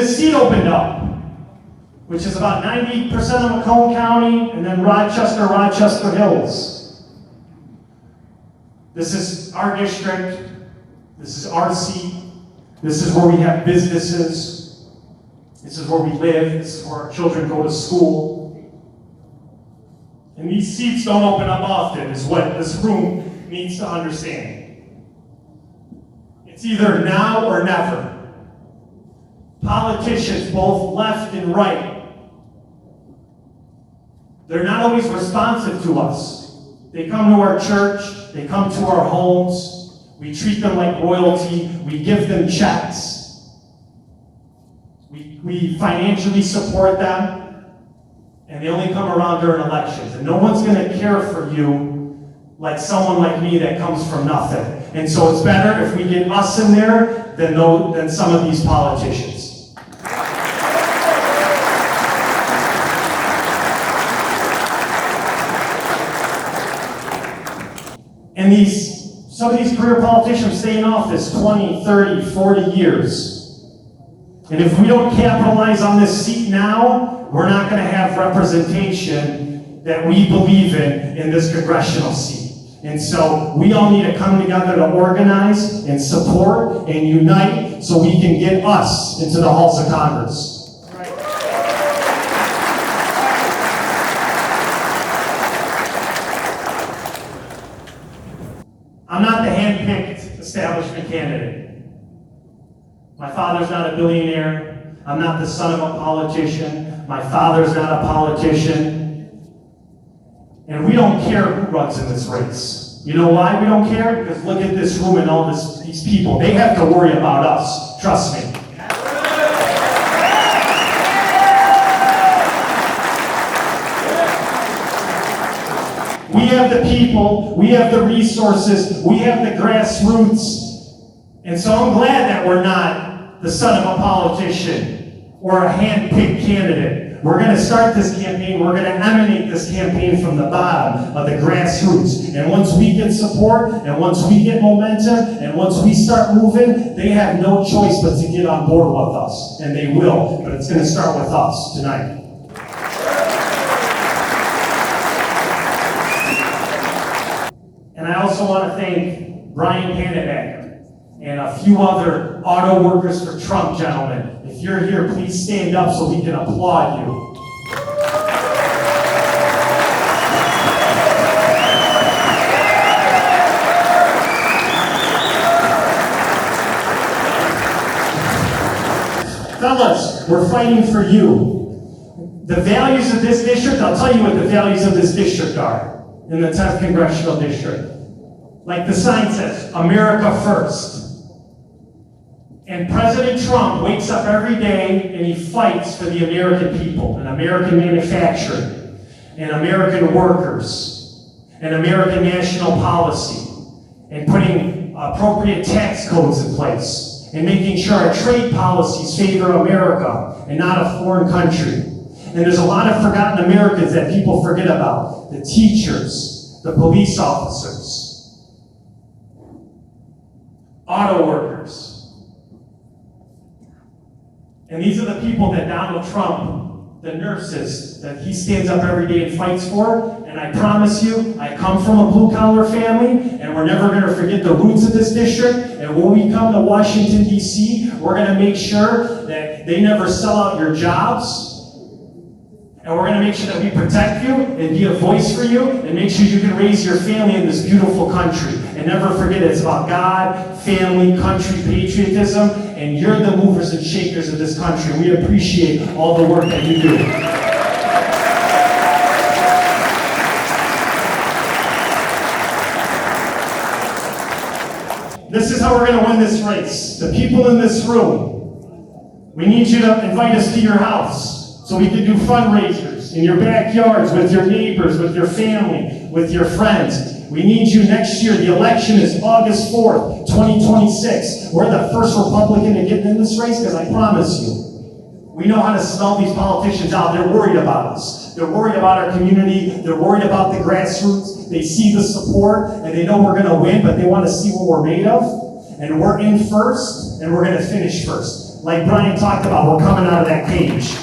this seat opened up, which is about 90% of Macomb County, and then Rochester Hills. This is our district. This is our seat. This is where we have businesses. This is where we live. This is where our children go to school. And these seats don't open up often, is what this room needs to understand. It's either now or never. Politicians, both left and right, they're not always responsive to us. They come to our church, they come to our homes, we treat them like royalty, we give them checks, we financially support them, and they only come around during elections. And no one's gonna care for you like someone like me that comes from nothing. And so it's better if we get us in there than some of these politicians. And some of these career politicians stay in office 20, 30, 40 years. And if we don't capitalize on this seat now, we're not going to have representation that we believe in this congressional seat. And so we all need to come together to organize and support and unite so we can get us into the halls of Congress. I'm not the hand-picked establishment candidate. My father's not a billionaire. I'm not the son of a politician. My father's not a politician. And we don't care who runs in this race. You know why we don't care? Because look at this room and all these people. They have to worry about us. Trust me. We have the people, we have the resources, we have the grassroots. And so I'm glad that we're not the son of a politician or a hand-picked candidate. We're going to start this campaign, we're going to emanate this campaign from the bottom of the grassroots. And once we get support, and once we get momentum, and once we start moving, they have no choice but to get on board with us. And they will, but it's going to start with us tonight. And I also want to thank Brian Pannebacker and a few other auto workers for Trump gentlemen. If you're here, please stand up so we can applaud you. Fellas, we're fighting for you. The values of this district, I'll tell you what the values of this district are. In the 10th Congressional District. Like the sign says, America first. And President Trump wakes up every day and he fights for the American people, and American manufacturing, and American workers, and American national policy, and putting appropriate tax codes in place, and making sure our trade policies favor America and not a foreign country. And there's a lot of forgotten Americans that people forget about. The teachers, the police officers, auto workers. And these are the people that Donald Trump, the nurses, that he stands up every day and fights for. And I promise you, I come from a blue-collar family, and we're never going to forget the roots of this district. And when we come to Washington, D.C., we're going to make sure that they never sell out your jobs. And we're going to make sure that we protect you and be a voice for you and make sure you can raise your family in this beautiful country. And never forget it's about God, family, country, patriotism, and you're the movers and shakers of this country. We appreciate all the work that you do. This is how we're going to win this race. The people in this room, we need you to invite us to your house. So we can do fundraisers in your backyards, with your neighbors, with your family, with your friends. We need you next year. The election is August 4th, 2026. We're the first Republican to get in this race, because I promise you, we know how to smell these politicians out. They're worried about us. They're worried about our community. They're worried about the grassroots. They see the support, and they know we're going to win, but they want to see what we're made of. And we're in first, and we're going to finish first. like Brian talked about, we're coming out of that cage.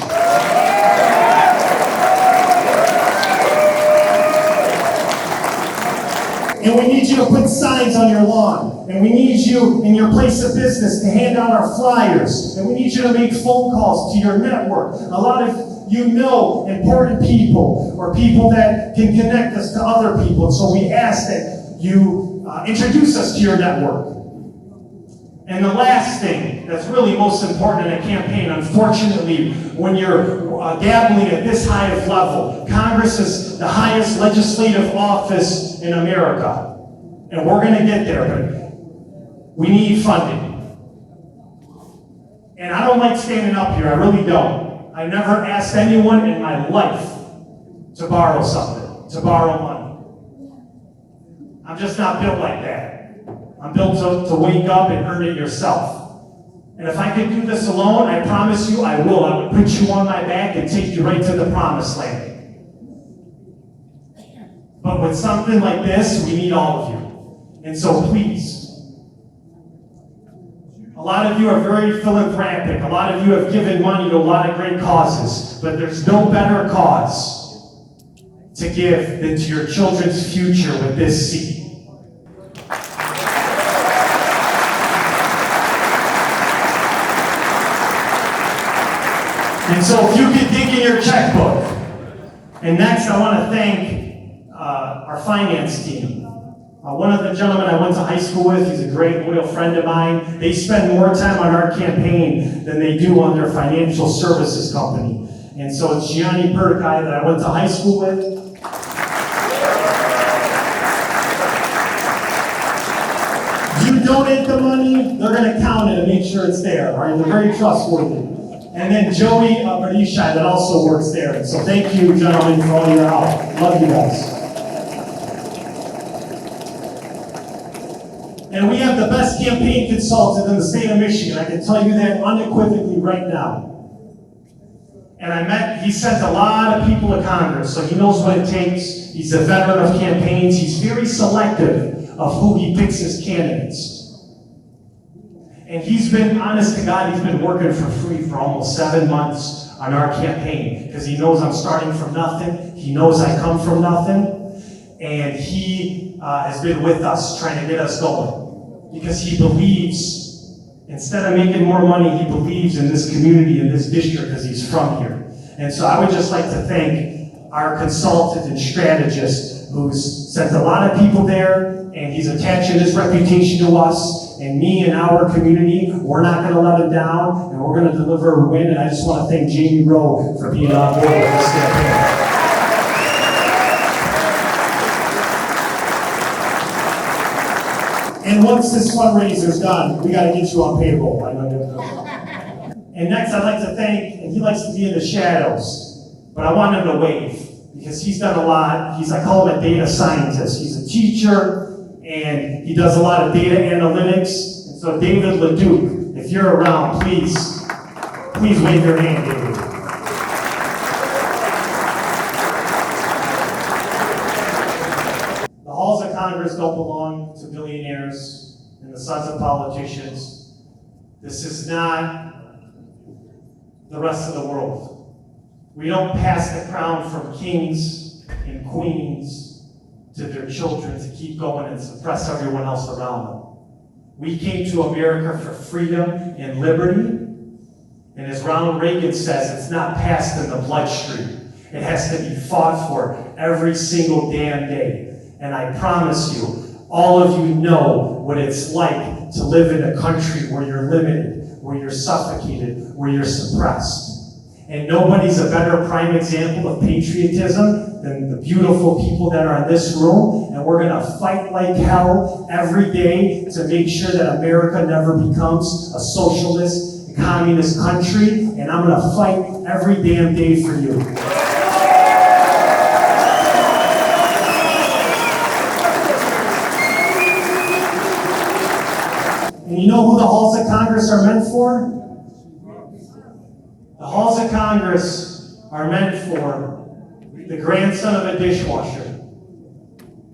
And we need you to put signs on your lawn. And we need you in your place of business to hand out our flyers. And we need you to make phone calls to your network. A lot of you know important people or people that can connect us to other people. So we ask that you introduce us to your network. And the last thing that's really most important in a campaign, unfortunately, when you're dabbling at this high of level, Congress is the highest legislative office in America. And we're going to get there, but we need funding. And I don't like standing up here, I really don't. I never asked anyone in my life to borrow something, to borrow money. I'm just not built like that. I'm built to wake up and earn it yourself. And if I could do this alone, I promise you I will. I would put you on my back and take you right to the promised land. But with something like this, we need all of you. And so please, a lot of you are very philanthropic. A lot of you have given money to a lot of great causes. But there's no better cause to give than to your children's future with this seed. And so if you could dig in your checkbook. And next I want to thank our finance team. One of the gentlemen I went to high school with, he's a great loyal friend of mine. They spend more time on our campaign than they do on their financial services company. And so it's Gianni Perticai that I went to high school with. You donate the money, they're going to count it and make sure it's there. All right? They're very trustworthy. And then Joey Berdishai that also works there. So thank you, gentlemen, for all your help. Love you guys. And we have the best campaign consultant in the state of Michigan. I can tell you that unequivocally right now. And he sent a lot of people to Congress, so he knows what it takes. He's a veteran of campaigns. He's very selective of who he picks as candidates. And he's been, honest to God, he's been working for free for almost 7 months on our campaign because he knows I'm starting from nothing. He knows I come from nothing. And he has been with us trying to get us going because he believes, instead of making more money, he believes in this community, in this district because he's from here. And so I would just like to thank our consultant and strategist who's sent a lot of people there, and he's attaching his reputation to us. And me and our community, we're not going to let him down, and we're going to deliver a win. And I just want to thank Jamie Rowe for being on board with this campaign. And once this fundraiser's done, we got to get you on payroll. And next, I'd like to thank, and he likes to be in the shadows, but I want him to wave because he's done a lot. I call him a data scientist. He's a teacher. And he does a lot of data analytics. And so David LeDuc, if you're around, please wave your hand, David. The halls of Congress don't belong to billionaires and the sons of politicians. This is not the rest of the world. We don't pass the crown from kings and queens to their children to keep going and suppress everyone else around them. We came to America for freedom and liberty, and as Ronald Reagan says, it's not passed in the bloodstream. It has to be fought for every single damn day. And I promise you, all of you know what it's like to live in a country where you're limited, where you're suffocated, where you're suppressed. And nobody's a better prime example of patriotism than the beautiful people that are in this room. And we're going to fight like hell every day to make sure that America never becomes a socialist, communist country. And I'm going to fight every damn day for you. And you know who the halls of Congress are meant for? The halls of Congress are meant for the grandson of a dishwasher,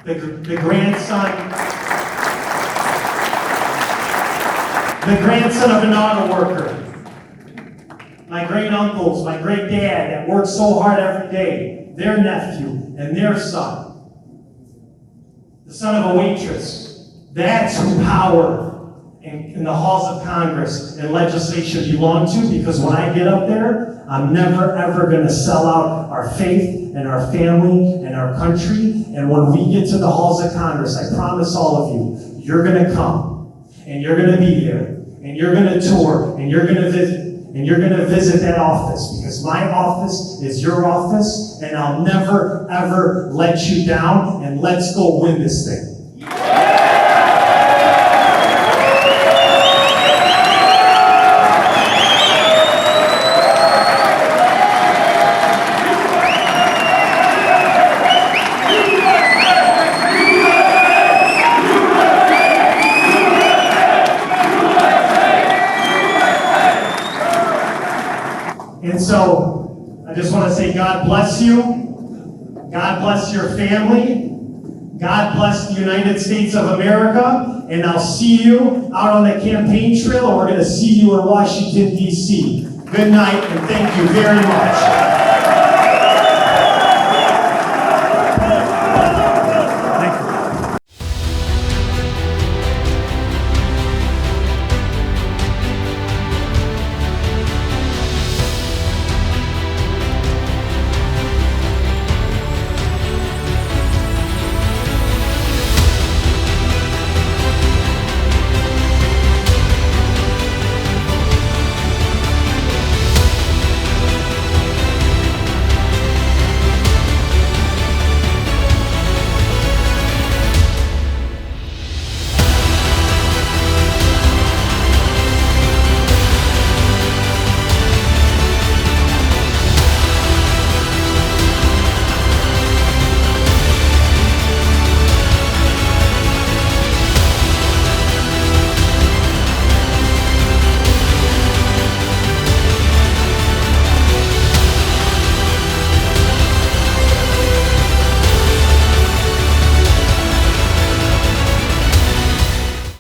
the grandson of an auto worker, my great uncles, my great dad that worked so hard every day, their nephew and their son, the son of a waitress. That's who power in the halls of Congress and legislation belong to, because when I get up there, I'm never ever going to sell out our faith and our family and our country. And when we get to the halls of Congress, I promise all of you, you're going to come and you're going to be there and you're going to tour and you're going to visit and you're going to visit that office, because my office is your office, and I'll never ever let you down, and let's go win this thing. And so, I just want to say God bless you. God bless your family. God bless the United States of America. And I'll see you out on the campaign trail, or we're going to see you in Washington, D.C. Good night, and thank you very much.